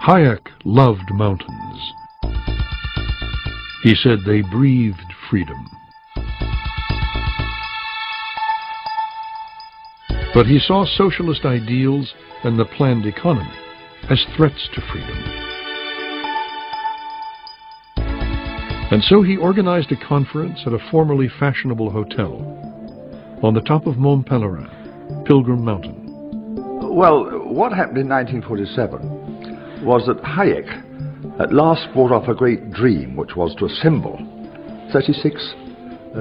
Hayek loved mountains. He said they breathed freedom. But he saw socialist ideals and the planned economy as threats to freedom. And so he organized a conference at a formerly fashionable hotel on the top of Mont Pelerin, Pilgrim Mountain. Well, what happened in 1947 was that Hayek at last brought off a great dream, which was to assemble 36,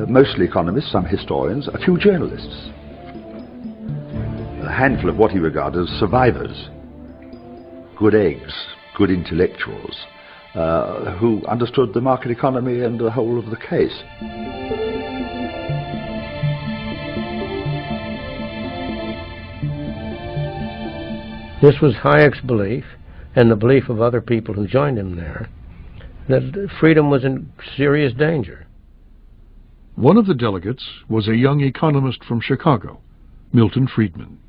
mostly economists, some historians, a few journalists, a handful of what he regarded as survivors, good eggs, good intellectuals, who understood the market economy and the whole of the case. This was Hayek's belief, and the belief of other people who joined him there, that freedom was in serious danger. One of the delegates was a young economist from Chicago, Milton Friedman.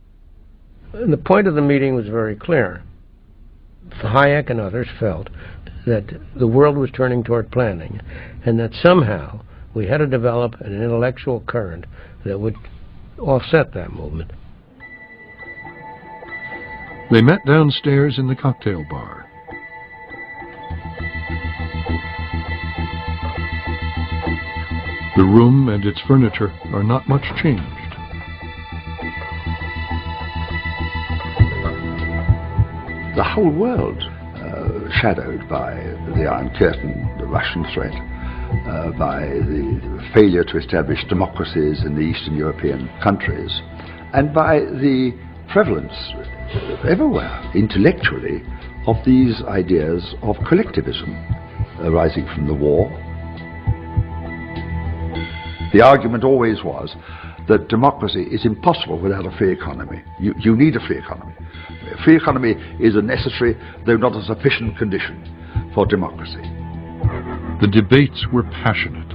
And the point of the meeting was very clear. Hayek and others felt that the world was turning toward planning, and that somehow we had to develop an intellectual current that would offset that movement. They met downstairs in the cocktail bar. The room and its furniture are not much changed. The whole world shadowed by the Iron Curtain, the Russian threat, by the failure to establish democracies in the Eastern European countries, and by the prevalence everywhere, intellectually, of these ideas of collectivism arising from the war. The argument always was that democracy is impossible without a free economy. You need a free economy. A free economy is a necessary, though not a sufficient condition for democracy. The debates were passionate.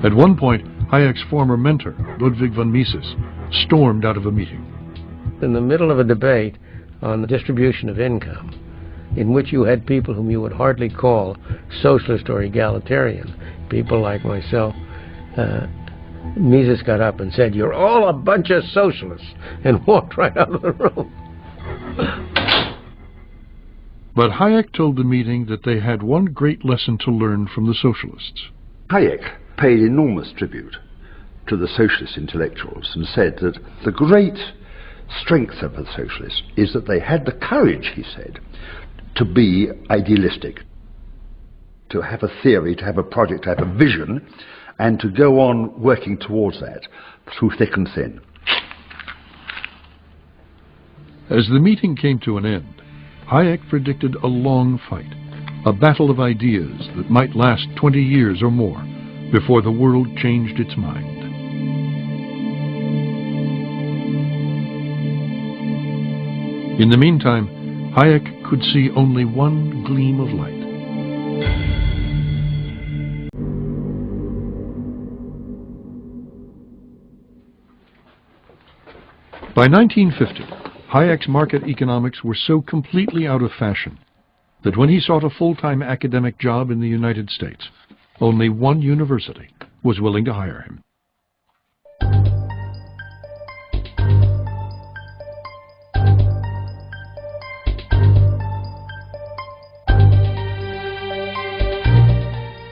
At one point, Hayek's former mentor, Ludwig von Mises, stormed out of a meeting. In the middle of a debate on the distribution of income, in which you had people whom you would hardly call socialist or egalitarian, people like myself, Mises got up and said, "You're all a bunch of socialists," and walked right out of the room. But Hayek told the meeting that they had one great lesson to learn from the socialists. Hayek paid enormous tribute to the socialist intellectuals and said that the great strength of the socialists is that they had the courage, he said, to be idealistic, to have a theory, to have a project, to have a vision, and to go on working towards that through thick and thin. As the meeting came to an end, Hayek predicted a long fight, a battle of ideas that might last 20 years or more before the world changed its mind. In the meantime, Hayek could see only one gleam of light. By 1950, Hayek's market economics were so completely out of fashion that when he sought a full-time academic job in the United States, only one university was willing to hire him.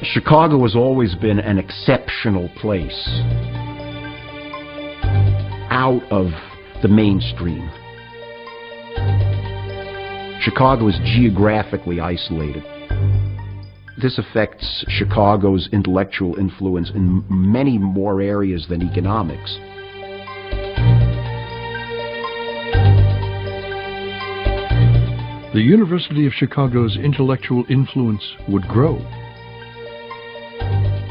Chicago has always been an exceptional place, out of the mainstream. Chicago is geographically isolated. This affects Chicago's intellectual influence in many more areas than economics. The University of Chicago's intellectual influence would grow.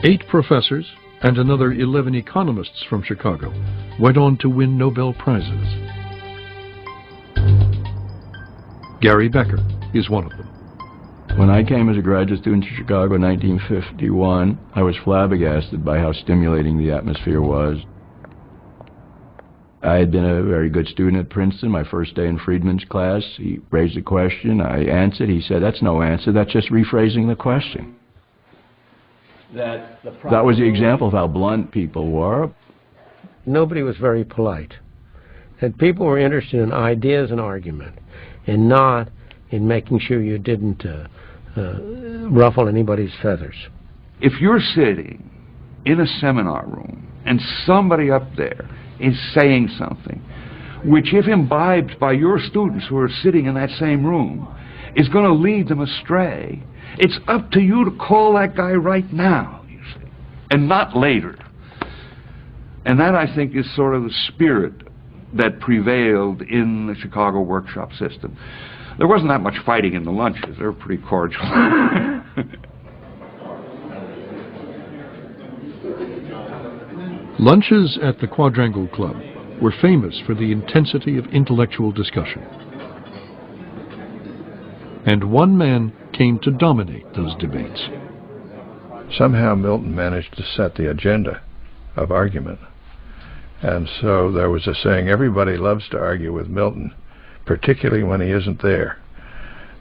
8 professors and another 11 economists from Chicago went on to win Nobel Prizes. Gary Becker is one of them. When I came as a graduate student to Chicago in 1951, I was flabbergasted by how stimulating the atmosphere was. I had been a very good student at Princeton. My first day in Friedman's class, he raised a question. I answered. He said, "That's no answer. That's just rephrasing the question." That was the example of how blunt people were. Nobody was very polite. And people were interested in ideas and argument, and not in making sure you didn't ruffle anybody's feathers. If you're sitting in a seminar room and somebody up there is saying something which, if imbibed by your students who are sitting in that same room, is going to lead them astray, it's up to you to call that guy right now, you see, and not later. And that, I think, is sort of the spirit that prevailed in the Chicago workshop system. There wasn't that much fighting in the lunches. They were pretty cordial. Lunches at the Quadrangle Club were famous for the intensity of intellectual discussion. And one man came to dominate those debates. Somehow Milton managed to set the agenda of argument. And so there was a saying, everybody loves to argue with Milton, particularly when he isn't there,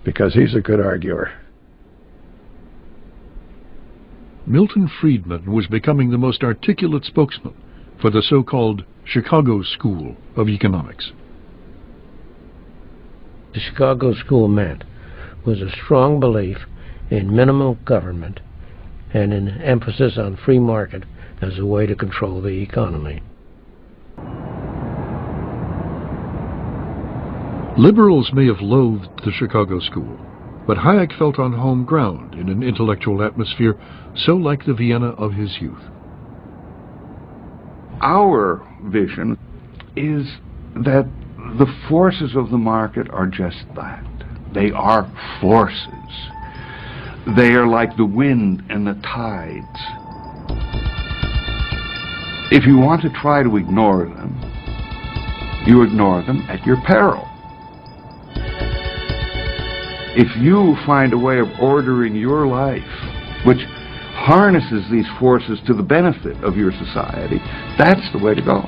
because he's a good arguer. Milton Friedman was becoming the most articulate spokesman for the so-called Chicago School of Economics. The Chicago School meant was a strong belief in minimal government and an emphasis on free market as a way to control the economy. Liberals may have loathed the Chicago School, but Hayek felt on home ground in an intellectual atmosphere so like the Vienna of his youth. Our vision is that the forces of the market are just that. They are forces. They are like the wind and the tides. If you want to try to ignore them, you ignore them at your peril. If you find a way of ordering your life which harnesses these forces to the benefit of your society, that's the way to go.